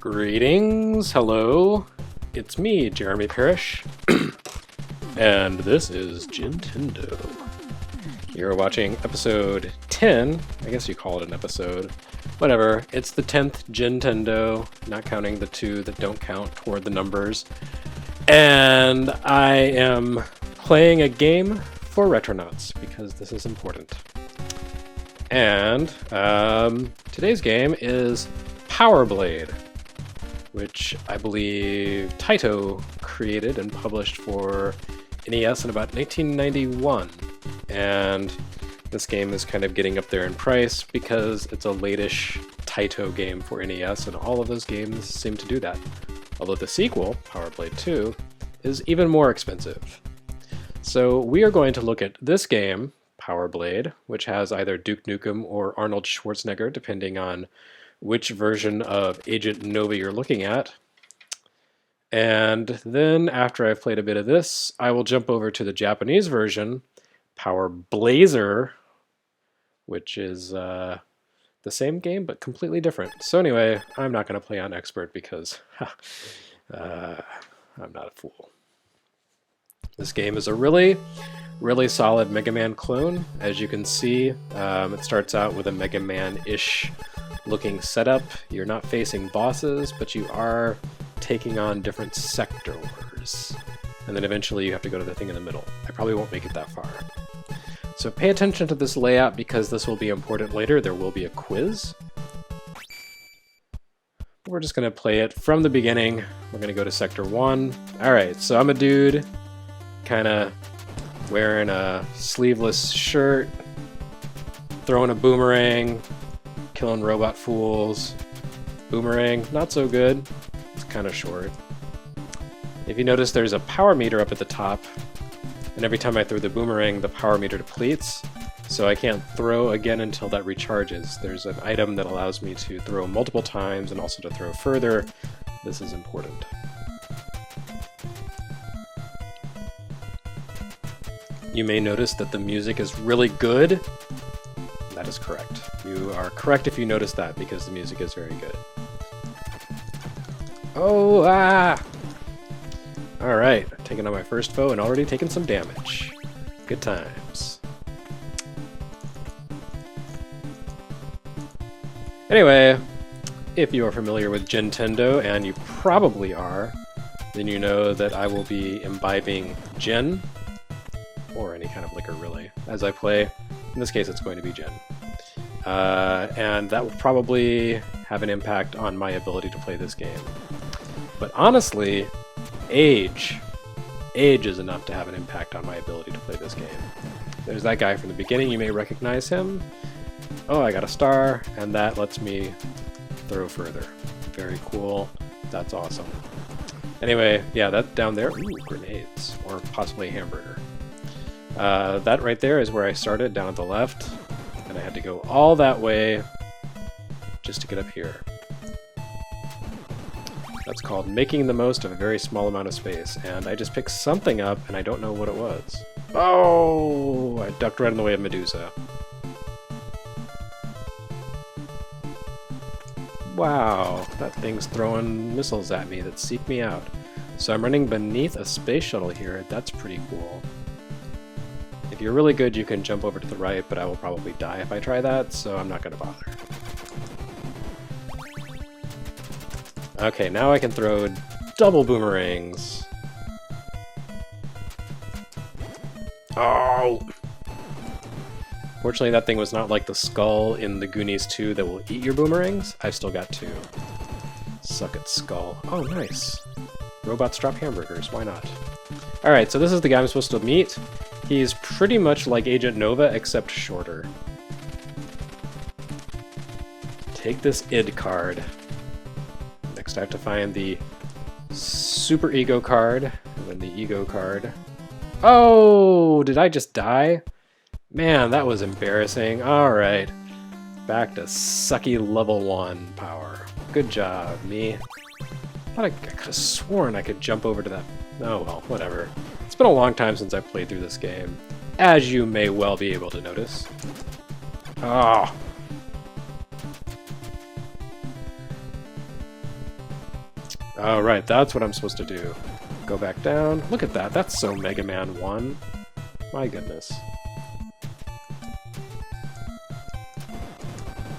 Greetings, hello, it's me, Jeremy Parrish, and this is Gintendo. You're watching episode 10, I guess you call it an episode, whatever, it's the 10th Gintendo, not counting the two that don't count toward the numbers, and I am playing a game for Retronauts, because this is important. And today's game is Power Blade, which I believe Taito created and published for NES in about 1991. And this game is kind of getting up there in price because it's a late-ish Taito game for NES, and all of those games seem to do that. Although the sequel, Power Blade II, is even more expensive. So we are going to look at this game, Power Blade, which has either Duke Nukem or Arnold Schwarzenegger, depending on which version of Agent Nova you're looking at. And then, after I've played a bit of this, I will jump over to the Japanese version, Power Blazer, which is the same game, but completely different. So anyway, I'm not going to play on Expert because I'm not a fool. This game is a really solid Mega Man clone. As you can see, it starts out with a Mega Man-ish looking setup. You're not facing bosses, but you are taking on different sectors. And then eventually you have to go to the thing in the middle. I probably won't make it that far. So pay attention to this layout because this will be important later. There will be a quiz. We're just going to play it from the beginning. We're going to go to Sector 1. Alright, so I'm a dude, kind of wearing a sleeveless shirt, throwing a boomerang, killing robot fools. Boomerang, not so good. It's kind of short. If you notice, there's a power meter up at the top, and every time I throw the boomerang, the power meter depletes, so I can't throw again until that recharges. There's an item that allows me to throw multiple times and also to throw further. This is important. You may notice that the music is really good. That is correct. You are correct if you notice that, because the music is very good. Oh, ah! Alright, taking on my first foe and already taking some damage. Good times. Anyway, if you are familiar with Gintendo, and you probably are, then you know that I will be imbibing gin, or any kind of liquor really, as I play. In this case, it's going to be gin. And that will probably have an impact on my ability to play this game. But honestly, age is enough to have an impact on my ability to play this game. There's that guy from the beginning, you may recognize him. Oh, I got a star, and that lets me throw further. Very cool. That's awesome. Anyway, yeah, that down there, ooh, grenades, or possibly a hamburger. That right there is where I started, down at the left, and I had to go all that way just to get up here. That's called making the most of a very small amount of space, and I just picked something up, and I don't know what it was. Oh! I ducked right in the way of Medusa. Wow, that thing's throwing missiles at me that seek me out. So I'm running beneath a space shuttle here. That's pretty cool. If you're really good, you can jump over to the right, but I will probably die if I try that, so I'm not going to bother. Okay, now I can throw double boomerangs. Oh! Fortunately, that thing was not like the skull in the Goonies 2 that will eat your boomerangs. I've still got two. Suck it, skull. Oh, nice. Robots drop hamburgers, why not? Alright, so this is the guy I'm supposed to meet. He's pretty much like Agent Nova, except shorter. Take this id card. Next I have to find the super ego card, and then the ego card. Oh, did I just die? Man, that was embarrassing. Alright. Back to sucky level 1 power. Good job, me. I could have sworn I could jump over to that. Oh well, whatever. It's been a long time since I've played through this game, as you may well be able to notice. Oh. Oh, right, that's what I'm supposed to do. Go back down. Look at that, that's so Mega Man 1. My goodness.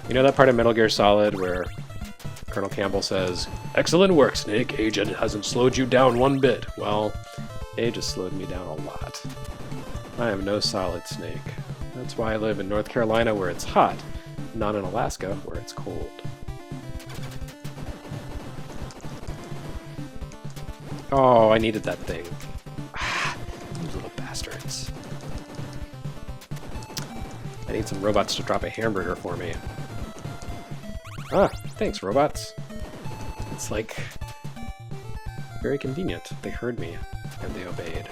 You know that part of Metal Gear Solid where Colonel Campbell says, "Excellent work, Snake. Age hasn't slowed you down one bit." Well, age has slowed me down a lot. I am no Solid Snake. That's why I live in North Carolina where it's hot, not in Alaska where it's cold. Oh, I needed that thing. Ah, those little bastards. I need some robots to drop a hamburger for me. Ah, thanks, robots. It's like very convenient. They heard me and they obeyed,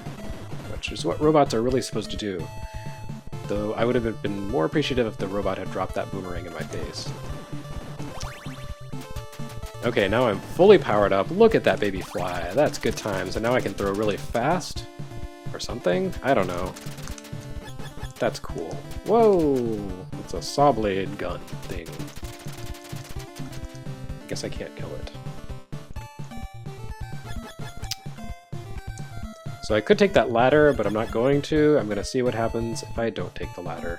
which is what robots are really supposed to do. Though I would have been more appreciative if the robot had dropped that boomerang in my face. Okay, now I'm fully powered up. Look at that baby fly. That's good times. And now I can throw really fast? Or something? I don't know. That's cool. Whoa! It's a saw blade gun thing. I guess I can't kill it. So I could take that ladder, but I'm not going to. I'm going to see what happens if I don't take the ladder.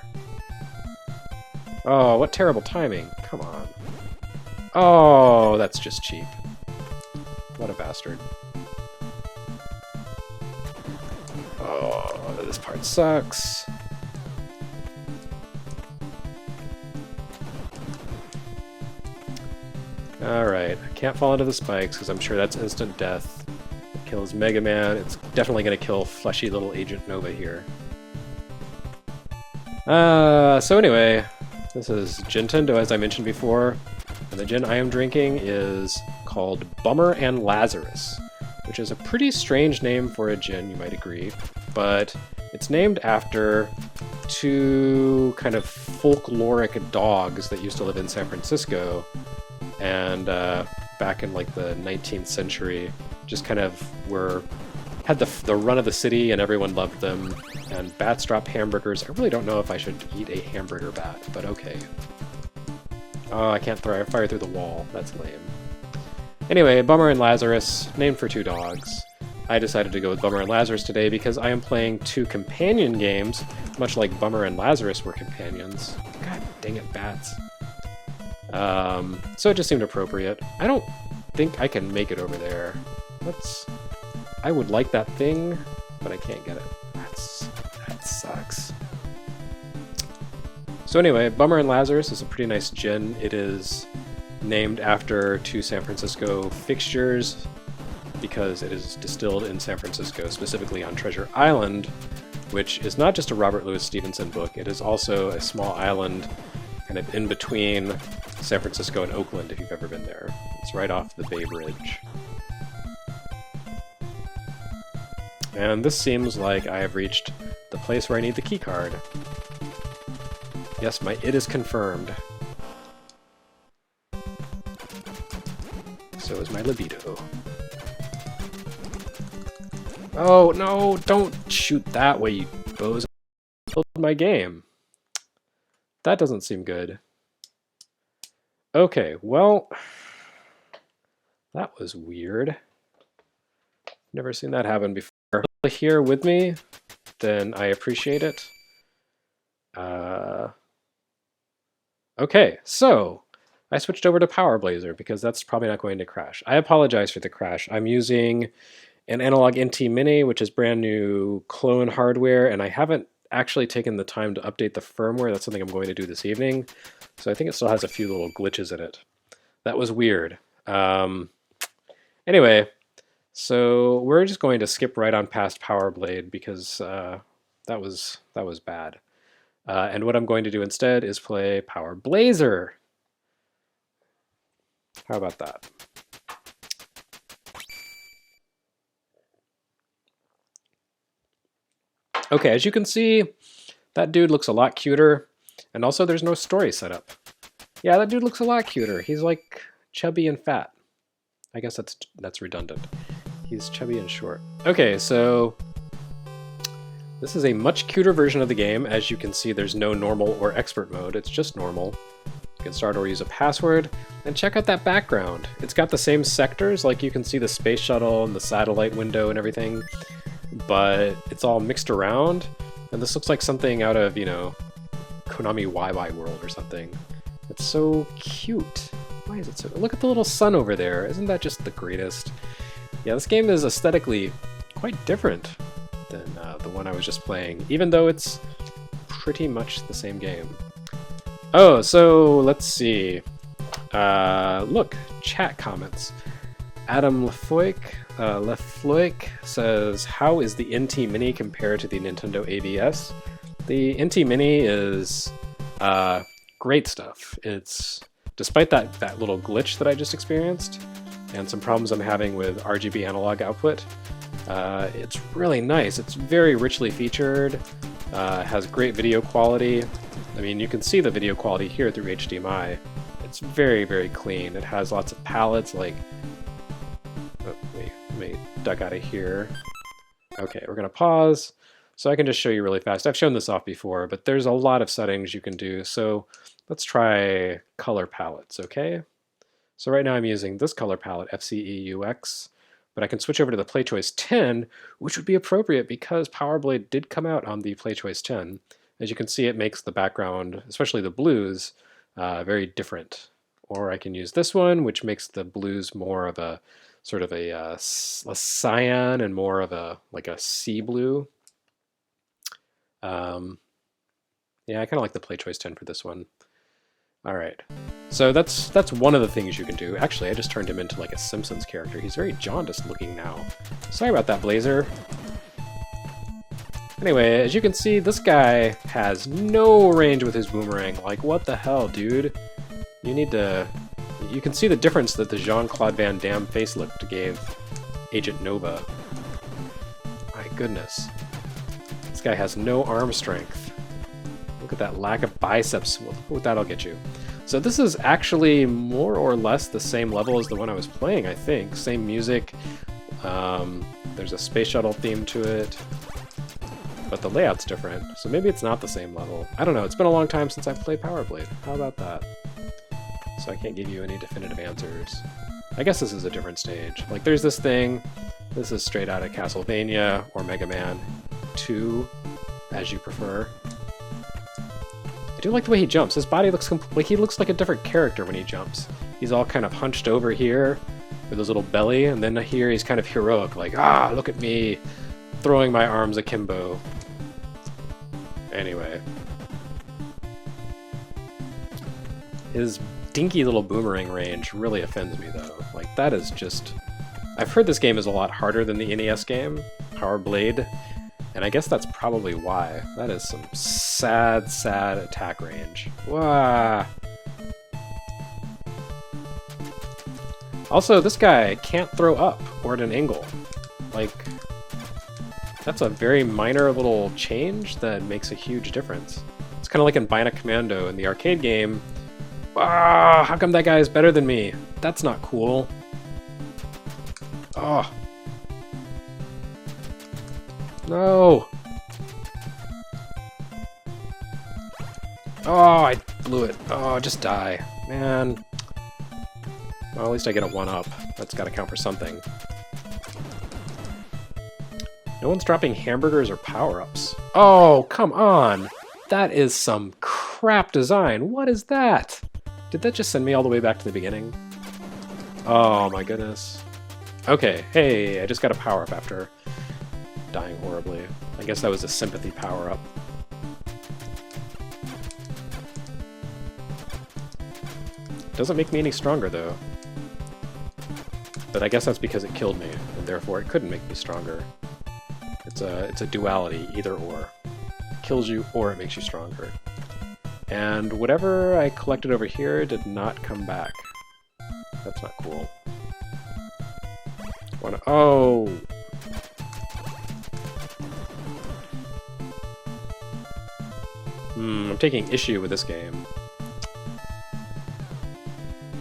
Oh, what terrible timing. Come on. Oh, that's just cheap. What a bastard. Oh, this part sucks. Alright, I can't fall into the spikes because I'm sure that's instant death. It kills Mega Man. It's definitely going to kill fleshy little Agent Nova here. So anyway, this is Gintendo, as I mentioned before. And the gin I am drinking is called Bummer and Lazarus, which is a pretty strange name for a gin, you might agree. But it's named after two kind of folkloric dogs that used to live in San Francisco. And back in like the 19th century, just kind of had the run of the city and everyone loved them. And bats drop hamburgers. I really don't know if I should eat a hamburger bat, but okay. Oh, I can't fire through the wall. That's lame. Anyway, Bummer and Lazarus, named for two dogs. I decided to go with Bummer and Lazarus today because I am playing two companion games, much like Bummer and Lazarus were companions. God dang it, bats. So it just seemed appropriate. I don't think I can make it over there. I would like that thing, but I can't get it. That sucks. So anyway, Bummer and Lazarus is a pretty nice gin. It is named after two San Francisco fixtures because it is distilled in San Francisco, specifically on Treasure Island, which is not just a Robert Louis Stevenson book. It is also a small island kind of in between San Francisco and Oakland, if you've ever been there. It's right off the Bay Bridge. And this seems like I have reached the place where I need the key card. Yes, my it is confirmed. So is my libido. Oh, no, don't shoot that way, you bozo. Killed my game. That doesn't seem good. Okay, well, that was weird. Never seen that happen before. Here with me, then I appreciate it. Okay, so I switched over to Power Blazer because that's probably not going to crash. I apologize for the crash. I'm using an Analog NT Mini, which is brand new clone hardware, and I haven't actually taken the time to update the firmware. That's something I'm going to do this evening. So I think it still has a few little glitches in it. That was weird. Anyway, so we're just going to skip right on past Power Blade because that was bad. And what I'm going to do instead is play Power Blazer. How about that? Okay, as you can see, that dude looks a lot cuter, and also there's no story set up. Yeah, that dude looks a lot cuter. He's like chubby and fat. I guess that's redundant. He's chubby and short. Okay, so this is a much cuter version of the game. As you can see, there's no normal or expert mode. It's just normal. can start or use a password. And check out that background. It's got the same sectors, like you can see the space shuttle and the satellite window and everything, but it's all mixed around. And this looks like something out of, you know, Konami YY World or something. It's so cute. Why is it so... Look at the little sun over there. Isn't that just the greatest? Yeah, this game is aesthetically quite different than the one I was just playing, even though it's pretty much the same game. Oh, so let's see. Look, chat comments. Adam Lefloic says, how is the NT Mini compared to the Nintendo AVS? The NT Mini is great stuff. It's, despite that little glitch that I just experienced and some problems I'm having with RGB analog output, it's really nice. It's very richly featured, has great video quality. I mean, you can see the video quality here through HDMI. It's very, very clean. It has lots of palettes, like... Oh, wait, let me duck out of here. Okay, we're gonna pause, so I can just show you really fast. I've shown this off before, but there's a lot of settings you can do, so let's try color palettes, okay? So right now I'm using this color palette, FCEUX, but I can switch over to the PlayChoice 10, which would be appropriate because Power Blade did come out on the PlayChoice 10. As you can see, it makes the background, especially the blues, very different. Or I can use this one, which makes the blues more of a sort of a cyan and more of a like a sea blue. Yeah, I kind of like the PlayChoice 10 for this one. All right, so that's one of the things you can do. Actually, I just turned him into like a Simpsons character. He's very jaundiced looking now. Sorry about that, Blazer. Anyway, as you can see, this guy has no range with his boomerang. Like, what the hell, dude? You need to... You can see the difference that the Jean-Claude Van Damme facelift gave Agent Nova. My goodness. This guy has no arm strength. Look at that lack of biceps. Well, that'll get you. So this is actually more or less the same level as the one I was playing, I think. Same music. There's a space shuttle theme to it. But the layout's different, so maybe it's not the same level. I don't know, it's been a long time since I've played Power Blade. How about that? So I can't give you any definitive answers. I guess this is a different stage. Like, there's this thing. This is straight out of Castlevania or Mega Man 2, as you prefer. I do like the way he jumps. His body looks like he looks like a different character when he jumps. He's all kind of hunched over here with his little belly, and then here he's kind of heroic, like, ah, look at me, throwing my arms akimbo. Anyway. His dinky little boomerang range really offends me, though. Like, that is just... I've heard this game is a lot harder than the NES game, Power Blade, and I guess that's probably why. That is some sad, sad attack range. Wah! Also, this guy can't throw up or at an angle. Like, that's a very minor little change that makes a huge difference. It's kind of like in Bionic Commando in the arcade game. Ah, how come that guy is better than me? That's not cool. Oh. No. Oh, I blew it. Oh, just die. Man. Well, at least I get a 1-up. That's gotta count for something. No one's dropping hamburgers or power-ups. Oh, come on! That is some crap design. What is that? Did that just send me all the way back to the beginning? Oh my goodness. Okay, hey, I just got a power-up after dying horribly. I guess that was a sympathy power-up. Doesn't make me any stronger, though. But I guess that's because it killed me, and therefore it couldn't make me stronger. It's a duality, either or. It kills you, or it makes you stronger. And whatever I collected over here did not come back. That's not cool. Oh! I'm taking issue with this game.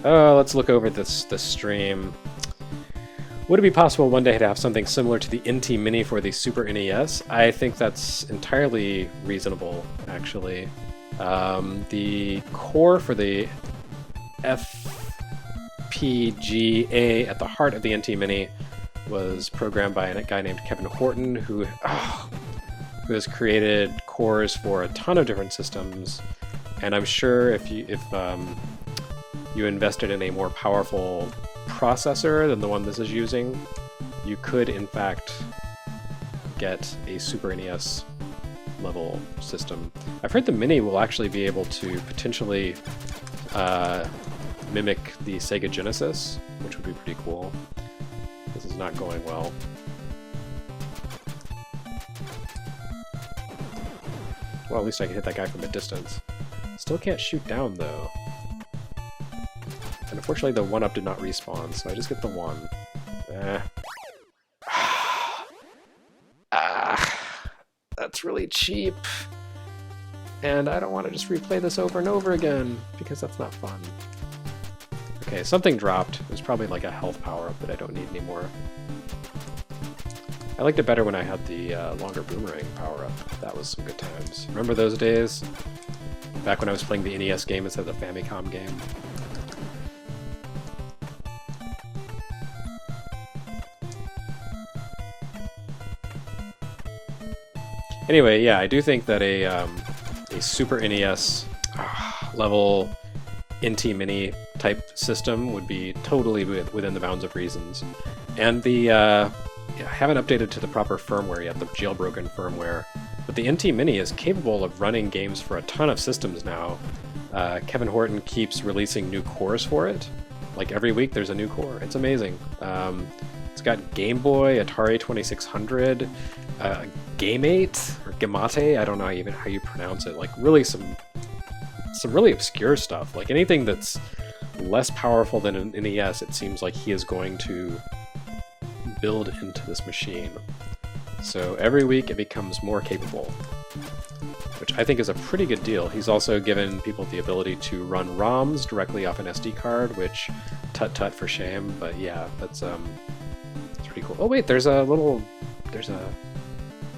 Let's look over this stream. Would it be possible one day to have something similar to the NT Mini for the Super NES? I think that's entirely reasonable, actually. The core for the FPGA at the heart of the NT Mini was programmed by a guy named Kevin Horton, who has created cores for a ton of different systems. And I'm sure if you invested in a more powerful processor than the one this is using, you could in fact get a Super NES level system. I've heard the Mini will actually be able to potentially mimic the Sega Genesis, which would be pretty cool. This is not going well. Well, at least I can hit that guy from a distance. Still can't shoot down, though. And unfortunately, the 1-up did not respawn, so I just get the 1. That's really cheap. And I don't want to just replay this over and over again, because that's not fun. Okay, something dropped. It was probably like a health power-up that I don't need anymore. I liked it better when I had the longer boomerang power-up. That was some good times. Remember those days? Back when I was playing the NES game instead of the Famicom game. Anyway, yeah, I do think that a Super NES level NT Mini type system would be totally within the bounds of reasons. And the I haven't updated to the proper firmware yet, the jailbroken firmware, but the NT Mini is capable of running games for a ton of systems now. Kevin Horton keeps releasing new cores for it. Like every week there's a new core. It's amazing. It's got Game Boy, Atari 2600, Game8 or Gamate, I don't know even how you pronounce it. Like really some really obscure stuff. Like anything that's less powerful than an NES, it seems like he is going to build into this machine. So every week it becomes more capable, which I think is a pretty good deal. He's also given people the ability to run ROMs directly off an SD card, which tut for shame, but yeah, that's pretty cool. Oh wait,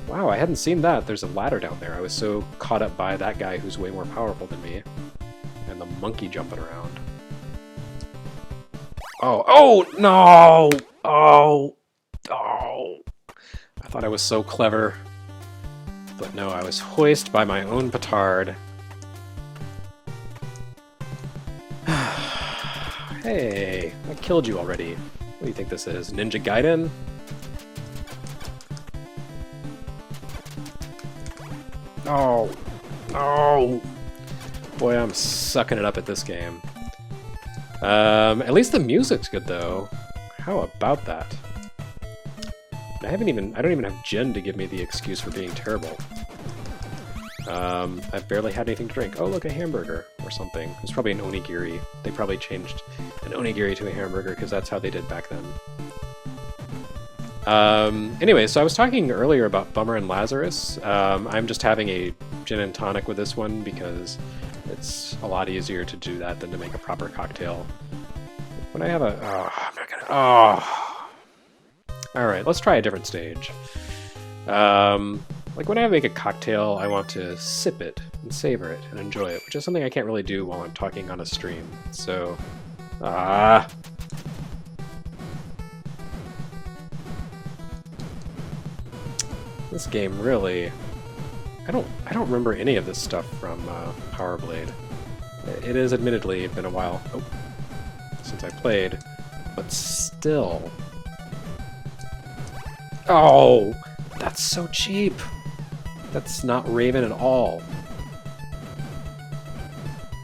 wow, I hadn't seen that. There's a ladder down there. I was so caught up by that guy who's way more powerful than me. And the monkey jumping around. Oh, no! Oh! I thought I was so clever. But no, I was hoisted by my own petard. Hey, I killed you already. What do you think this is? Ninja Gaiden? Oh, no! Boy, I'm sucking it up at this game. At least the music's good, though. How about that? I don't even have Jen to give me the excuse for being terrible. I've barely had anything to drink. Oh, look, a hamburger or something. It's probably an onigiri. They probably changed an onigiri to a hamburger because that's how they did back then. Anyway, so I was talking earlier about Bummer and Lazarus. I'm just having a gin and tonic with this one because it's a lot easier to do that than to make a proper cocktail. When I have a... Oh, I'm not gonna... Oh! Alright, let's try a different stage. Like when I make a cocktail, I want to sip it and savor it and enjoy it, which is something I can't really do while I'm talking on a stream. So... This game really... I don't remember any of this stuff from Power Blade. It has admittedly been a while since I played, but still... Oh! That's so cheap! That's not Raven at all.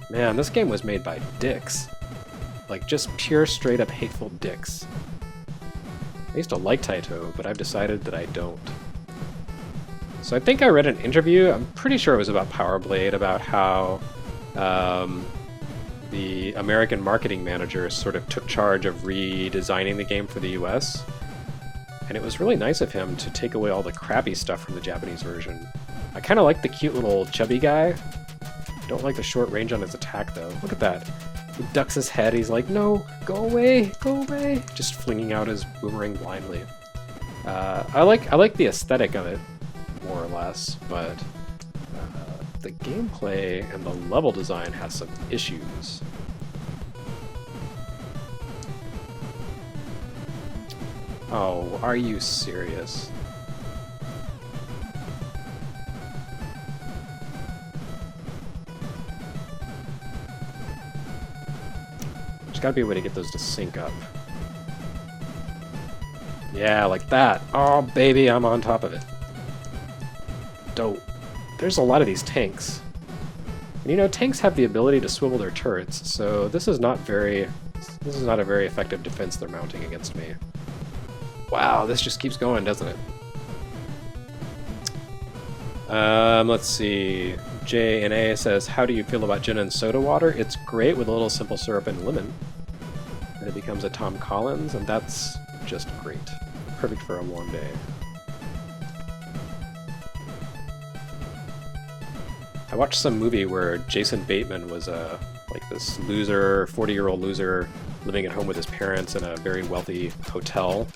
Man, this game was made by dicks. Like, just pure straight-up hateful dicks. I used to like Taito, but I've decided that I don't. So I think I read an interview, I'm pretty sure it was about Power Blade, about how the American marketing manager sort of took charge of redesigning the game for the US. And it was really nice of him to take away all the crappy stuff from the Japanese version. I kind of like the cute little chubby guy. I don't like the short range on his attack, though. Look at that. He ducks his head, he's like, no, go away, go away. Just flinging out his boomerang blindly. I like the aesthetic of it, more or less, but the gameplay and the level design has some issues. Oh, are you serious? There's gotta be a way to get those to sync up. Yeah, like that. Oh, baby, I'm on top of it. Dope. There's a lot of these tanks. And you know, tanks have the ability to swivel their turrets, so this is not a very effective defense they're mounting against me. Wow, this just keeps going, doesn't it? Let's see. J and A says, how do you feel about gin and soda water? It's great with a little simple syrup and lemon. And it becomes a Tom Collins, and that's just great. Perfect for a warm day. I watched some movie where Jason Bateman was like this loser, 40-year-old loser, living at home with his parents in a very wealthy hotel,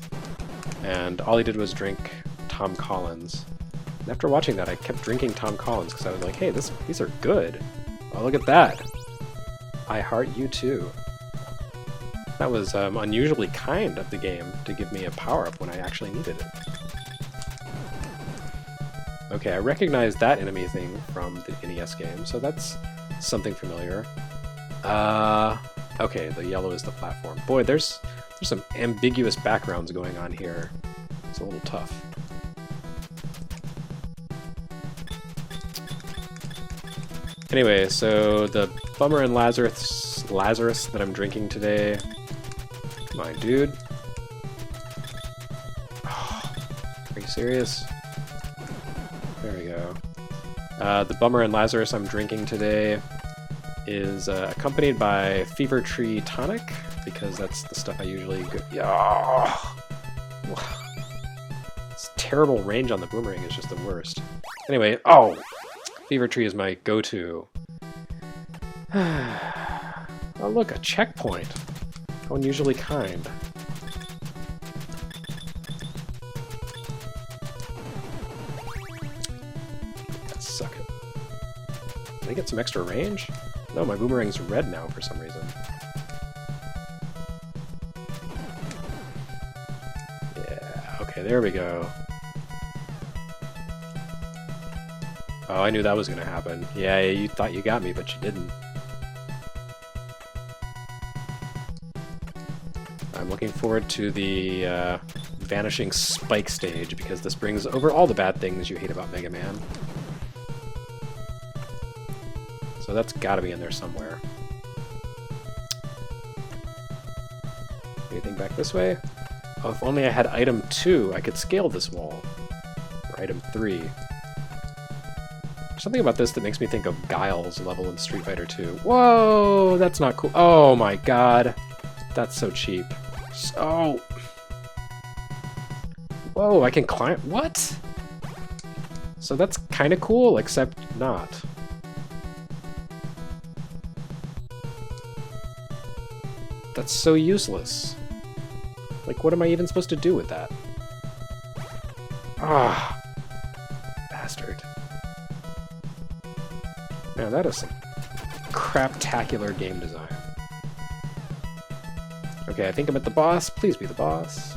and all he did was drink Tom Collins. And after watching that, I kept drinking Tom Collins because I was like, hey, these are good. Oh, look at that. I heart you too. That was unusually kind of the game to give me a power-up when I actually needed it. Okay, I recognize that enemy thing from the NES game, so that's something familiar. Okay, the yellow is the platform. Boy, there's some ambiguous backgrounds going on here. It's a little tough. Anyway, so the Bummer and Lazarus that I'm drinking today. Come on, dude. Oh, are you serious? There we go. The Bummer and Lazarus I'm drinking today is accompanied by Fever Tree Tonic, because that's the stuff I usually go. Oh, this terrible range on the boomerang is just the worst. Anyway, oh! Fever Tree is my go-to. Oh look, a checkpoint! How unusually kind. Suck it. Did I get some extra range? No, my boomerang's red now for some reason. Yeah, okay, there we go. Oh, I knew that was gonna happen. Yeah, you thought you got me, but you didn't. I'm looking forward to the Vanishing Spike stage, because this brings over all the bad things you hate about Mega Man. So that's gotta be in there somewhere. Anything back this way? Oh, if only I had item 2, I could scale this wall. Or item 3. There's something about this that makes me think of Guile's level in Street Fighter 2. Whoa, that's not cool. Oh my god. That's so cheap. So... Whoa, I can climb... What? So that's kind of cool, except not. That's so useless. Like, what am I even supposed to do with that? Ah, bastard. Man, that is some craptacular game design. Okay, I think I'm at the boss. Please be the boss.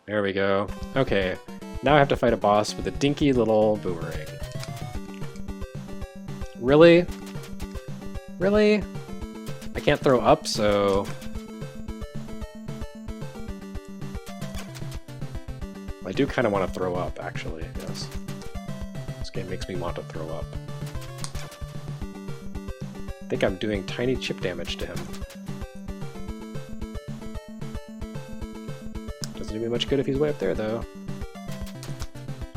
There we go. Okay, now I have to fight a boss with a dinky little boomerang. Really? Really? I can't throw up, so... I do kind of want to throw up, actually, yes. This game makes me want to throw up. I think I'm doing tiny chip damage to him. Doesn't do me much good if he's way up there, though.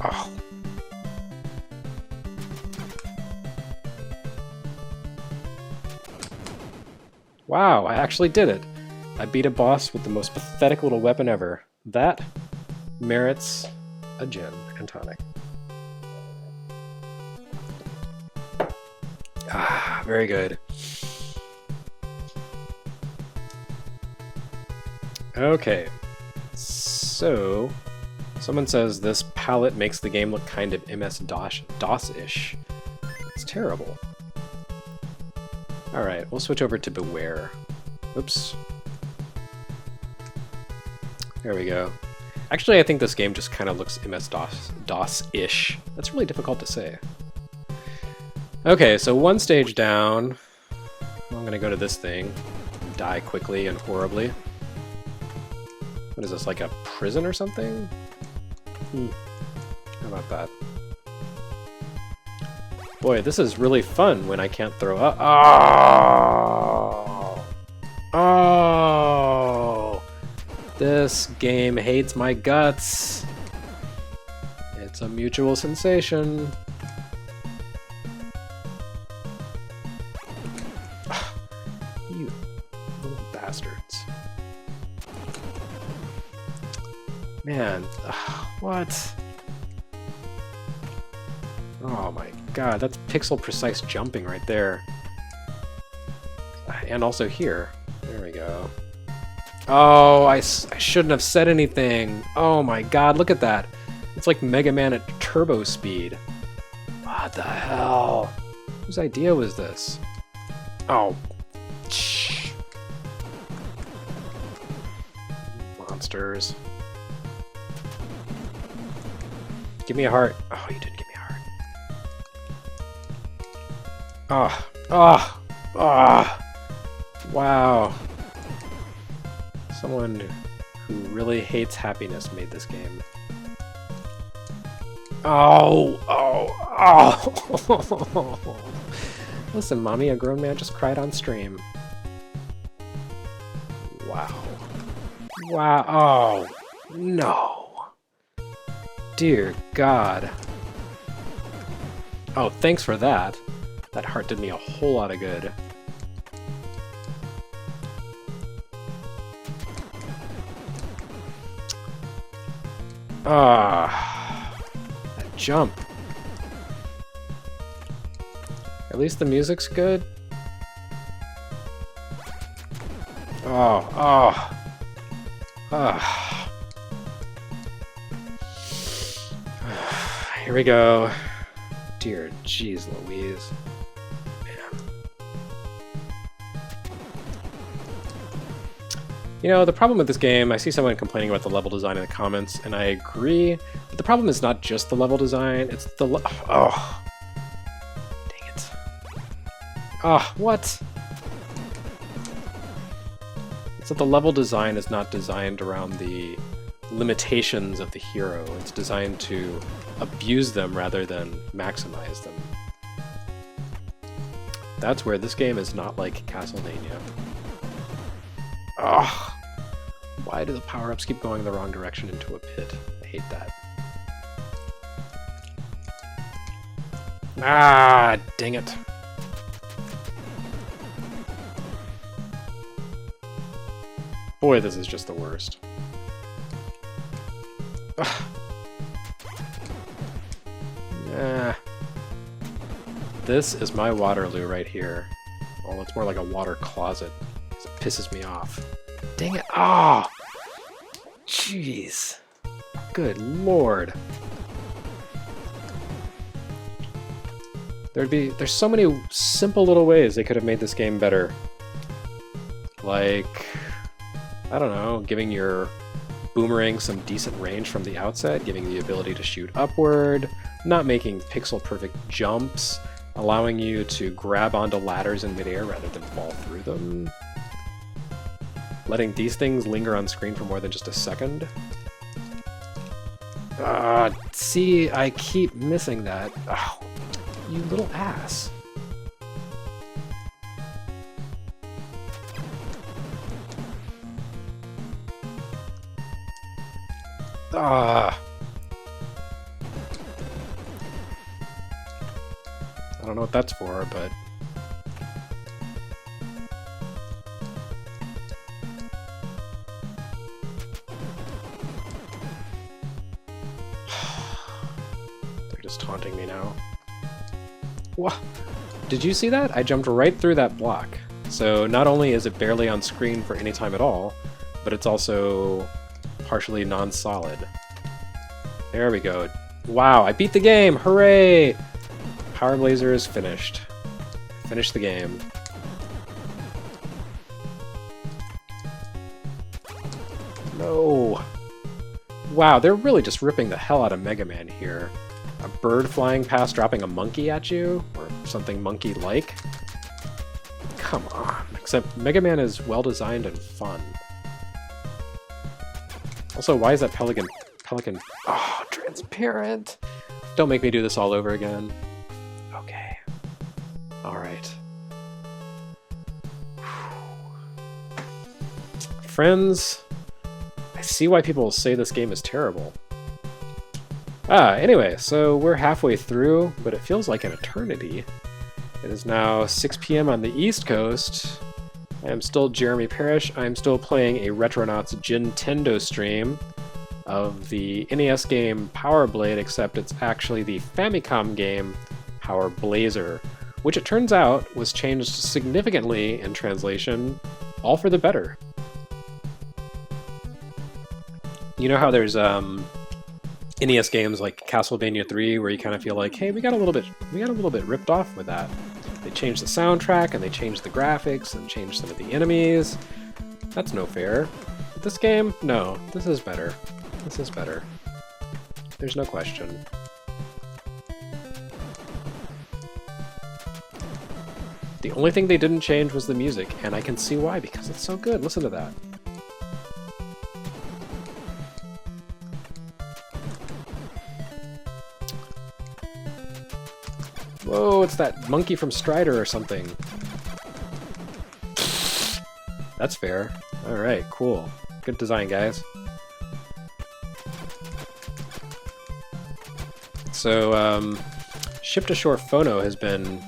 Oh. Wow, I actually did it! I beat a boss with the most pathetic little weapon ever. That merits a gin and tonic. Ah, very good. Okay, so someone says this palette makes the game look kind of MS-DOS-ish. It's terrible. Alright, we'll switch over to Beware. Oops. There we go. Actually, I think this game just kind of looks MS-DOS-ish. That's really difficult to say. Okay, so one stage down. I'm gonna go to this thing. Die quickly and horribly. What is this, like a prison or something? How about that? Boy, this is really fun when I can't throw up. Oh! Oh! This game hates my guts. It's a mutual sensation. You little bastards. Man, what? Oh my god, that's pixel precise jumping right there. And also here. There we go. Oh, I shouldn't have said anything. Oh my god, look at that. It's like Mega Man at turbo speed. What the hell? Whose idea was this? Oh. Shh. Monsters. Give me a heart. Oh, you didn't give me a heart. Oh. Oh. Oh. Wow. Someone who really hates happiness made this game. Oh! Oh! Oh! Listen, Mommy, a grown man just cried on stream. Wow. Wow. Oh! No! Dear God. Oh, thanks for that. That heart did me a whole lot of good. Ah, that jump. At least the music's good. Oh, oh. Ah. Here we go. Dear jeez Louise. Man. You know, the problem with this game, I see someone complaining about the level design in the comments, and I agree, but the problem is not just the level design, it's the oh. Dang it. Oh, what? It's that the level design is not designed around the limitations of the hero. It's designed to abuse them rather than maximize them. That's where this game is not like Castlevania. Ugh. Why do the power-ups keep going the wrong direction into a pit? I hate that. Ah, dang it. Boy, this is just the worst. Ugh. Nah. This is my Waterloo right here. Well, it's more like a water closet. It pisses me off. Dang it. Ah! Oh! Jeez. Good lord. There's so many simple little ways they could have made this game better. Like, I don't know, giving your boomerang some decent range from the outset, giving the ability to shoot upward, not making pixel-perfect jumps, allowing you to grab onto ladders in midair rather than fall through them, letting these things linger on screen for more than just a second. See, I keep missing that. Oh, you little ass. I don't know what that's for, but... They're just taunting me now. What? Did you see that? I jumped right through that block. So not only is it barely on screen for any time at all, but it's also partially non-solid. There we go. Wow, I beat the game! Hooray! Power Blazer is finished. Finish the game. No! Wow, they're really just ripping the hell out of Mega Man here. A bird flying past dropping a monkey at you, or something monkey-like. Come on. Except Mega Man is well-designed and fun. Also, why is that pelican... Oh, transparent! Don't make me do this all over again. Okay. Alright. Friends, I see why people say this game is terrible. Anyway, so we're halfway through, but it feels like an eternity. It is now 6 p.m. on the East Coast. I am still Jeremy Parrish. I am still playing a Retronauts Gintendo stream of the NES game Power Blade, except it's actually the Famicom game Power Blazer, which it turns out was changed significantly in translation, all for the better. You know how there's NES games like Castlevania III where you kind of feel like, hey, we got a little bit ripped off with that. They changed the soundtrack and they changed the graphics and changed some of the enemies. That's no fair. But this game, no, this is better. This is better. There's no question. The only thing they didn't change was the music, and I can see why, because it's so good. Listen to that. Whoa, it's that monkey from Strider or something. That's fair. Alright, cool. Good design, guys. So, Ship to Shore Phono has been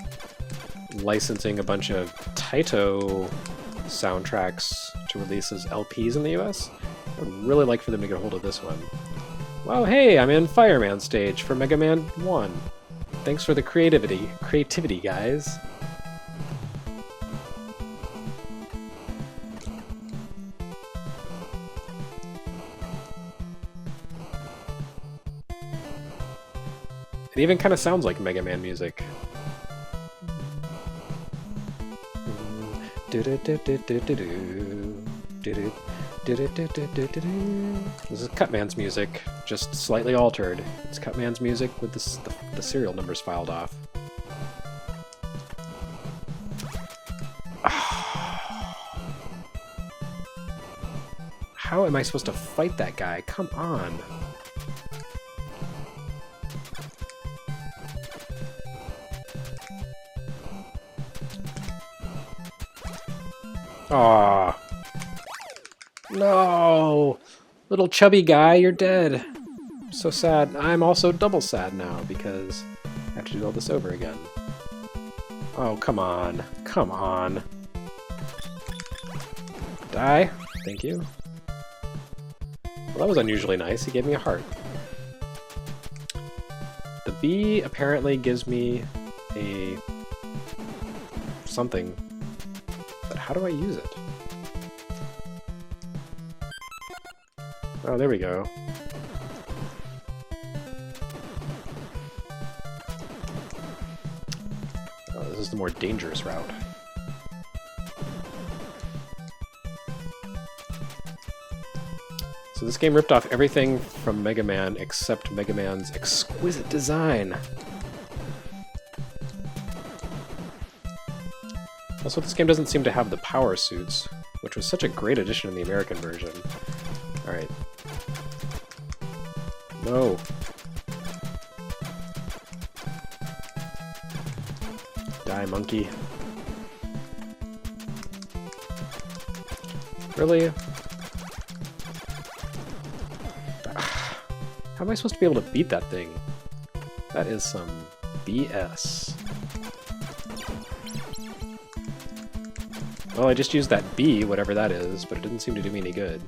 licensing a bunch of Taito soundtracks to release as LPs in the US. I would really like for them to get a hold of this one. Wow, hey, I'm in Fireman stage for Mega Man 1. Thanks for the creativity, guys. It even kind of sounds like Mega Man music. This is Cutman's music, just slightly altered. It's Cutman's music with the serial numbers filed off. How am I supposed to fight that guy? Come on. Aww. No! Little chubby guy, you're dead. So sad. I'm also double sad now, because I have to do all this over again. Oh, come on. Come on. Die. Thank you. Well, that was unusually nice. He gave me a heart. The bee apparently gives me a... something. But how do I use it? Oh, there we go. Oh, this is the more dangerous route. So this game ripped off everything from Mega Man except Mega Man's exquisite design. Also, this game doesn't seem to have the power suits, which was such a great addition in the American version. Alright. No. Die, monkey. Really? How am I supposed to be able to beat that thing? That is some BS. Well, I just used that B, whatever that is, but it didn't seem to do me any good.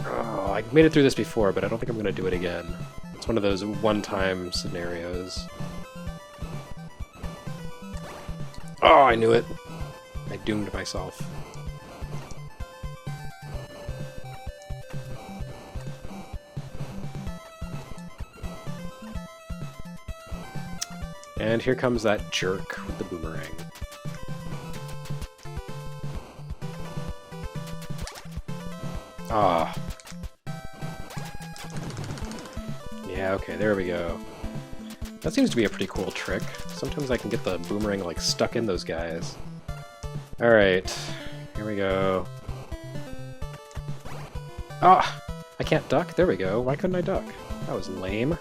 Oh, I made it through this before, but I don't think I'm going to do it again. It's one of those one-time scenarios. Oh, I knew it! I doomed myself. And here comes that jerk with the boomerang. Ah. Yeah, okay, there we go. That seems to be a pretty cool trick. Sometimes I can get the boomerang, like, stuck in those guys. Alright, here we go. Ah! I can't duck? There we go. Why couldn't I duck? That was lame.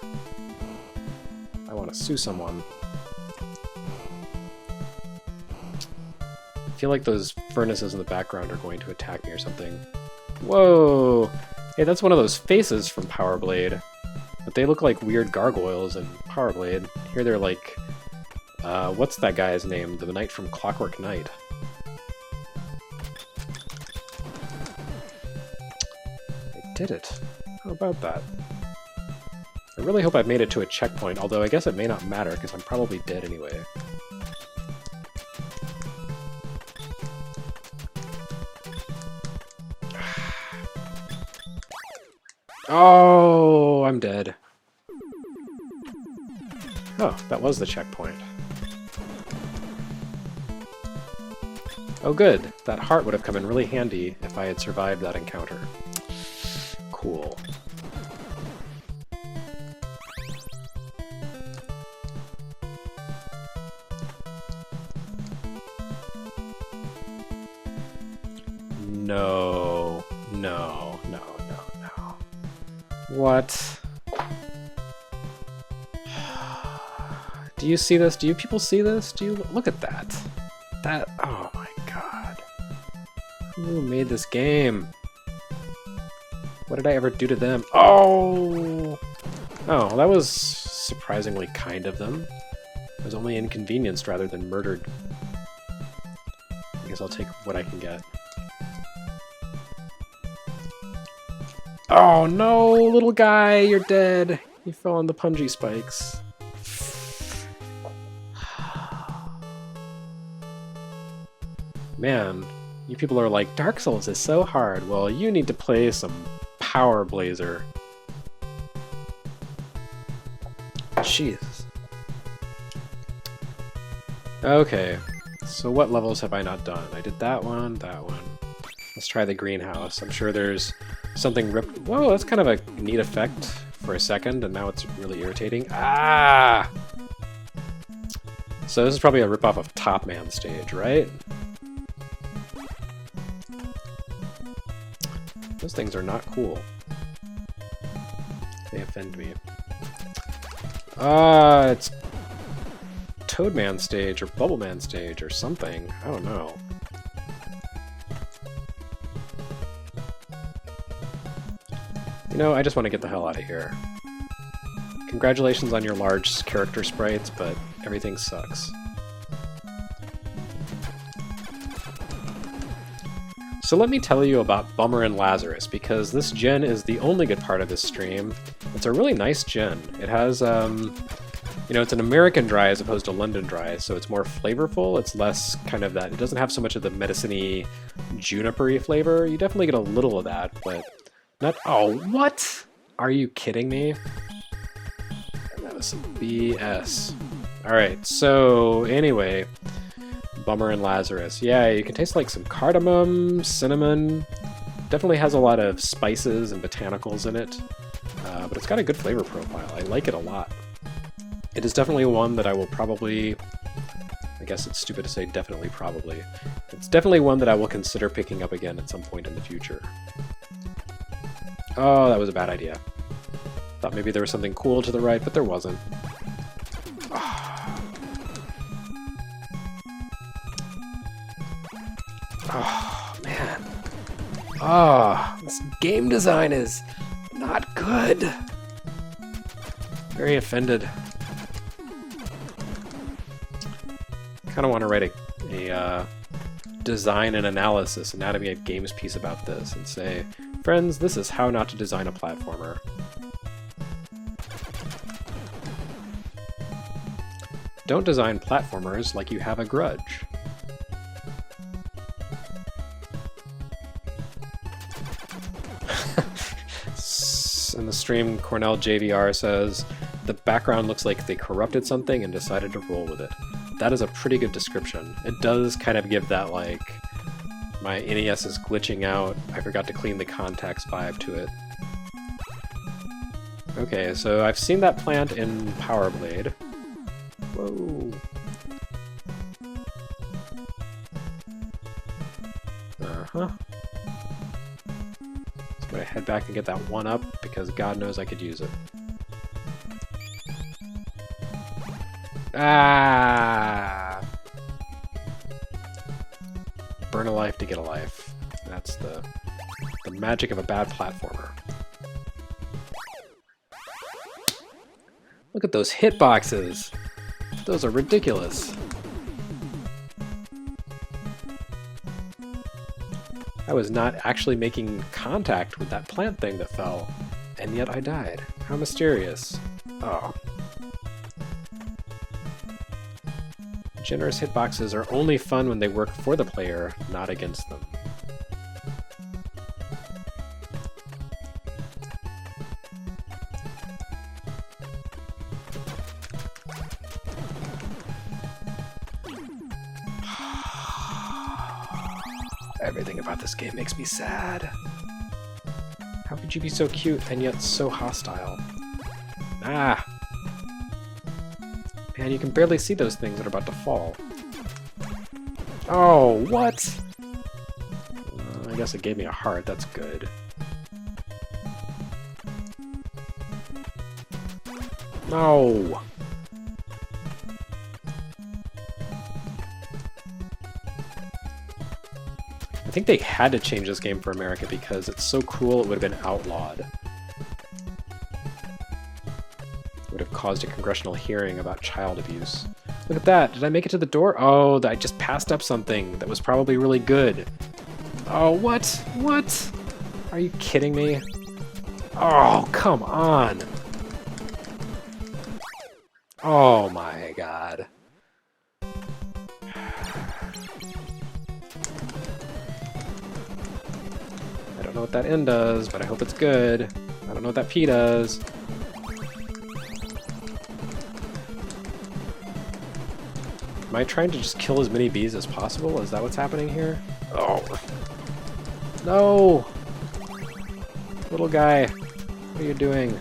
I want to sue someone. I feel like those furnaces in the background are going to attack me or something. Whoa! Hey, that's one of those faces from Power Blade. But they look like weird gargoyles in Power Blade. Here they're like... what's that guy's name? The Knight from Clockwork Knight. I did it. How about that? I really hope I've made it to a checkpoint, although I guess it may not matter because I'm probably dead anyway. Oh, I'm dead. Oh, that was the checkpoint. Oh good, that heart would have come in really handy if I had survived that encounter. Cool. No, no, no, no, no. What? Do you see this? Do you people see this? Do you look at that? That, oh my god. Who made this game? What did I ever do to them? Oh! Oh, that was surprisingly kind of them. I was only inconvenienced rather than murdered. I guess I'll take what I can get. Oh no, little guy, you're dead. You fell on the punji spikes. Man, you people are like, Dark Souls is so hard. Well, you need to play some Power Blazer. Jesus. Okay, so what levels have I not done? I did that one, that one. Let's try the greenhouse. I'm sure there's something ripped. Whoa, that's kind of a neat effect for a second, and now it's really irritating. Ah! So this is probably a ripoff of Top Man stage, right? Those things are not cool. They offend me. It's Toadman stage or Bubbleman stage or something. I don't know. You know, I just want to get the hell out of here. Congratulations on your large character sprites, but everything sucks. So let me tell you about Bummer and Lazarus, because this gen is the only good part of this stream. It's a really nice gen. It has, you know, it's an American dry as opposed to London dry, so it's more flavorful. It's less kind of that. It doesn't have so much of the medicine-y, juniper-y flavor. You definitely get a little of that, but not... Oh, what? Are you kidding me? That was some BS. Alright, so anyway... Bummer and Lazarus. Yeah, you can taste like some cardamom, cinnamon. Definitely has a lot of spices and botanicals in it, but it's got a good flavor profile. I like it a lot. It is definitely one that I will probably... I guess it's stupid to say definitely probably. It's definitely one that I will consider picking up again at some point in the future. Oh, that was a bad idea. Thought maybe there was something cool to the right, but there wasn't. Oh, man. Oh, this game design is not good. Very offended. Kind of want to write a design and analysis, anatomy of games piece about this and say, friends, this is how not to design a platformer. Don't design platformers like you have a grudge. In the stream, Cornell JVR says, the background looks like they corrupted something and decided to roll with it. That is a pretty good description. It does kind of give that, like, My NES is glitching out. I forgot to clean the Contax vibe to it. Okay, so I've seen that plant in Power Blade. Whoa. Uh-huh. So I'm gonna head back and get that one up, because God knows I could use it. Ah! Burn a life to get a life. That's the magic of a bad platformer. Look at those hitboxes! Those are ridiculous. I was not actually making contact with that plant thing that fell, and yet I died. How mysterious. Oh. Generous hitboxes are only fun when they work for the player, not against them. Everything about this game makes me sad. How could you be so cute and yet so hostile? Ah! Man, you can barely see those things that are about to fall. Oh, what? I guess it gave me a heart, that's good. No! I think they had to change this game for America because it's so cool it would have been outlawed. It would have caused a congressional hearing about child abuse. Look at that! Did I make it to the door? Oh, I just passed up something that was probably really good. Oh, what? What? Are you kidding me? Oh, come on! Oh my god. I don't know what that N does, but I hope it's good. I don't know what that P does. Am I trying to just kill as many bees as possible? Is that what's happening here? Oh. No! Little guy, what are you doing?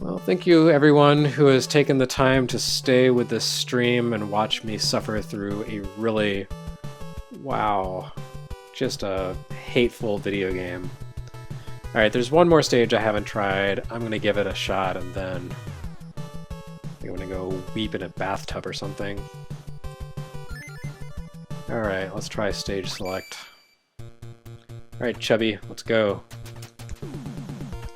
Well, thank you everyone who has taken the time to stay with this stream and watch me suffer through a really, wow, just a hateful video game. Alright, there's one more stage I haven't tried. I'm gonna give it a shot and then I'm gonna go weep in a bathtub or something. Alright, let's try stage select. Alright, Chubby, let's go.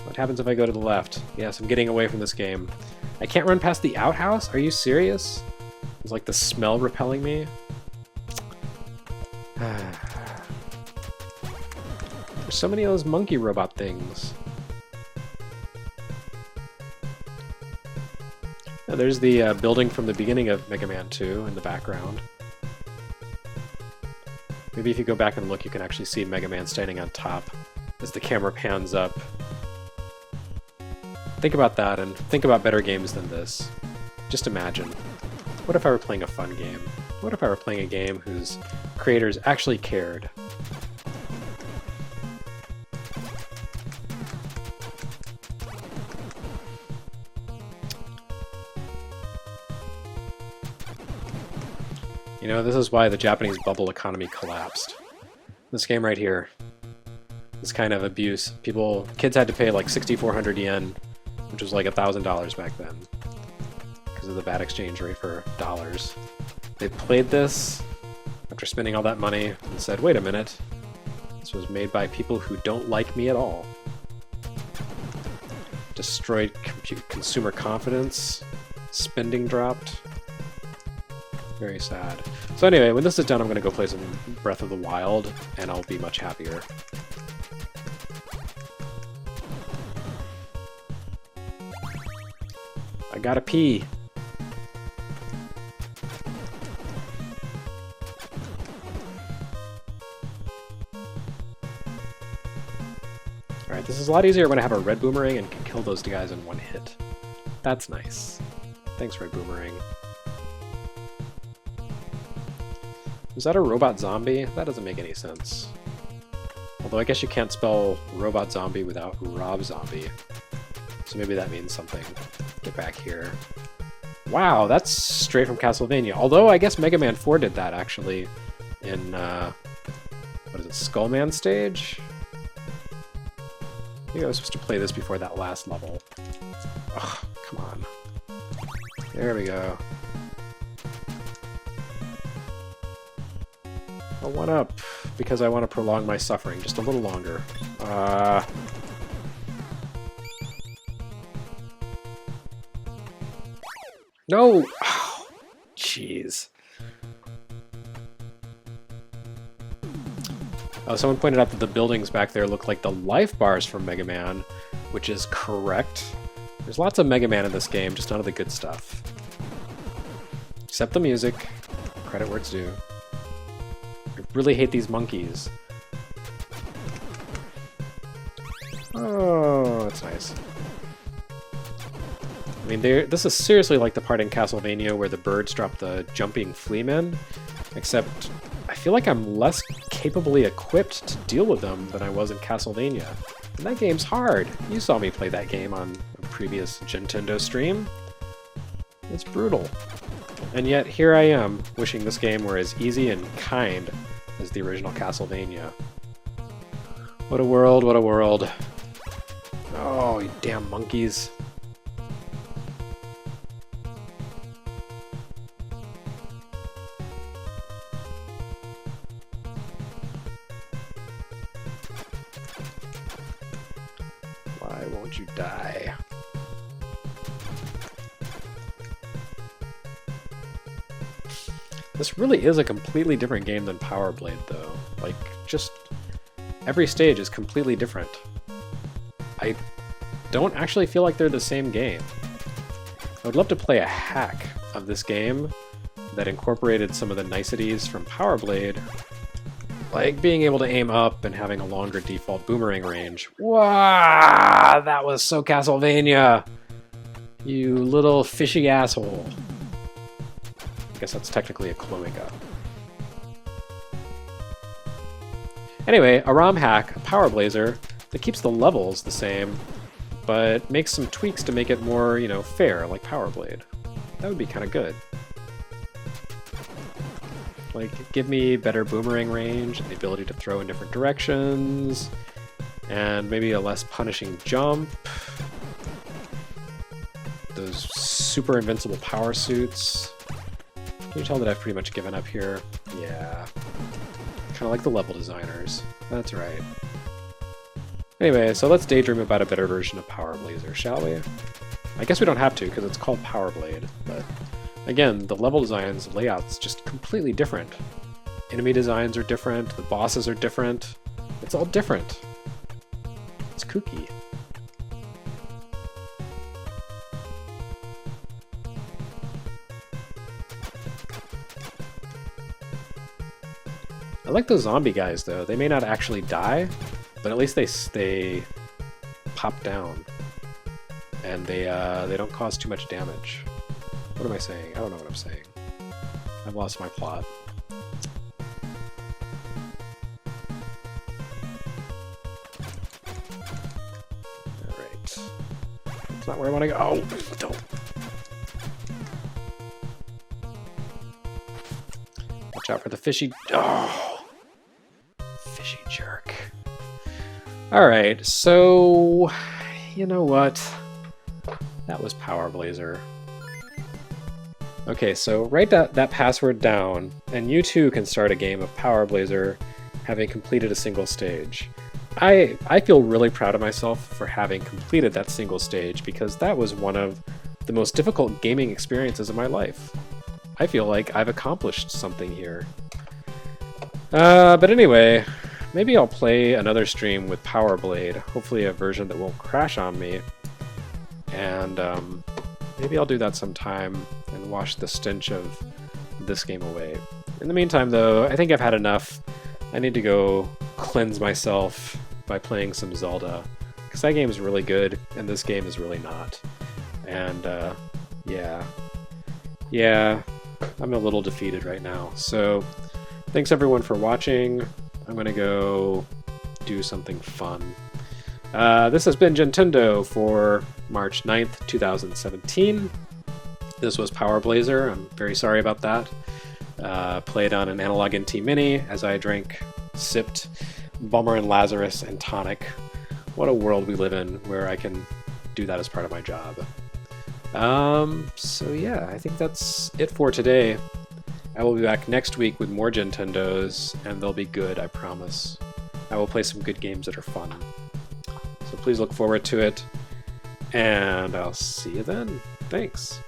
What happens if I go to the left? Yes, I'm getting away from this game. I can't run past the outhouse? Are you serious? Is like the smell repelling me? There's so many of those monkey robot things. Now, there's the building from the beginning of Mega Man 2 in the background. Maybe if you go back and look, you can actually see Mega Man standing on top as the camera pans up. Think about that and think about better games than this. Just imagine. What if I were playing a fun game? What if I were playing a game whose creators actually cared? You know, this is why the Japanese bubble economy collapsed. This game right here. This kind of abuse. Kids had to pay like 6,400 yen, which was like $1,000 back then, because of the bad exchange rate for dollars. They played this after spending all that money and said, wait a minute, this was made by people who don't like me at all. Destroyed consumer confidence, spending dropped. Very sad. So anyway, when this is done, I'm going to go play some Breath of the Wild, and I'll be much happier. I gotta pee. Alright, this is a lot easier when I have a red boomerang and can kill those guys in one hit. That's nice. Thanks, Red Boomerang. Is that a robot zombie? That doesn't make any sense. Although I guess you can't spell robot zombie without Rob Zombie. So maybe that means something. Get back here. Wow, that's straight from Castlevania. Although I guess Mega Man 4 did that actually in, what is it, Skullman stage? I think I was supposed to play this before that last level. Ugh, come on. There we go. A 1-up, because I want to prolong my suffering just a little longer. No! Oh, jeez. Oh, someone pointed out that the buildings back there look like the life bars from Mega Man, which is correct. There's lots of Mega Man in this game, just none of the good stuff. Except the music. Credit where it's due. I really hate these monkeys. Oh, that's nice. I mean, this is seriously like the part in Castlevania where the birds drop the jumping fleamen, except I feel like I'm less capably equipped to deal with them than I was in Castlevania. And that game's hard. You saw me play that game on a previous Gintendo stream. It's brutal. And yet, here I am, wishing this game were as easy and kind as the original Castlevania. What a world, what a world. Oh, you damn monkeys. Why won't you die? This really is a completely different game than Power Blade, though. Like, just every stage is completely different. I don't actually feel like they're the same game. I would love to play a hack of this game that incorporated some of the niceties from Power Blade, like being able to aim up and having a longer default boomerang range. Wow, that was so Castlevania! You little fishy asshole. I guess that's technically a cloaca. Anyway, a ROM hack, a Power Blazer, that keeps the levels the same, but makes some tweaks to make it more, you know, fair, like Power Blade. That would be kind of good. Like, give me better boomerang range, and the ability to throw in different directions, and maybe a less punishing jump. Those super invincible power suits. Can you tell that I've pretty much given up here? Yeah. Kind of like the level designers. That's right. Anyway, so let's daydream about a better version of Power Blazer, shall we? I guess we don't have to, because it's called Power Blade, but again, the level designs, layouts, just completely different. Enemy designs are different, the bosses are different. It's all different. It's kooky. I like those zombie guys, though. They may not actually die, but at least they pop down. And they don't cause too much damage. What am I saying? I don't know what I'm saying. I've lost my plot. Alright. That's not where I want to go. Oh, don't. Watch out for the fishy... Oh! Fishy jerk. Alright, so... You know what? That was Power Blazer. Okay, so write that password down, and you too can start a game of Power Blazer having completed a single stage. I feel really proud of myself for having completed that single stage, because that was one of the most difficult gaming experiences of my life. I feel like I've accomplished something here. But anyway, maybe I'll play another stream with Power Blade, hopefully a version that won't crash on me. And maybe I'll do that sometime and wash the stench of this game away. In the meantime, though, I think I've had enough. I need to go cleanse myself by playing some Zelda, because that game is really good, and this game is really not. And, yeah. Yeah, I'm a little defeated right now. So thanks everyone for watching. I'm going to go do something fun. This has been Gintendo for March 9th, 2017. This was Power Blazer. I'm very sorry about that. Played on an Analog NT Mini as I sipped Bummer and Lazarus and tonic. What a world we live in where I can do that as part of my job. So yeah, I think that's it for today. I will be back next week with more Gintendos, and they'll be good, I promise. I will play some good games that are fun. So please look forward to it, and I'll see you then. Thanks.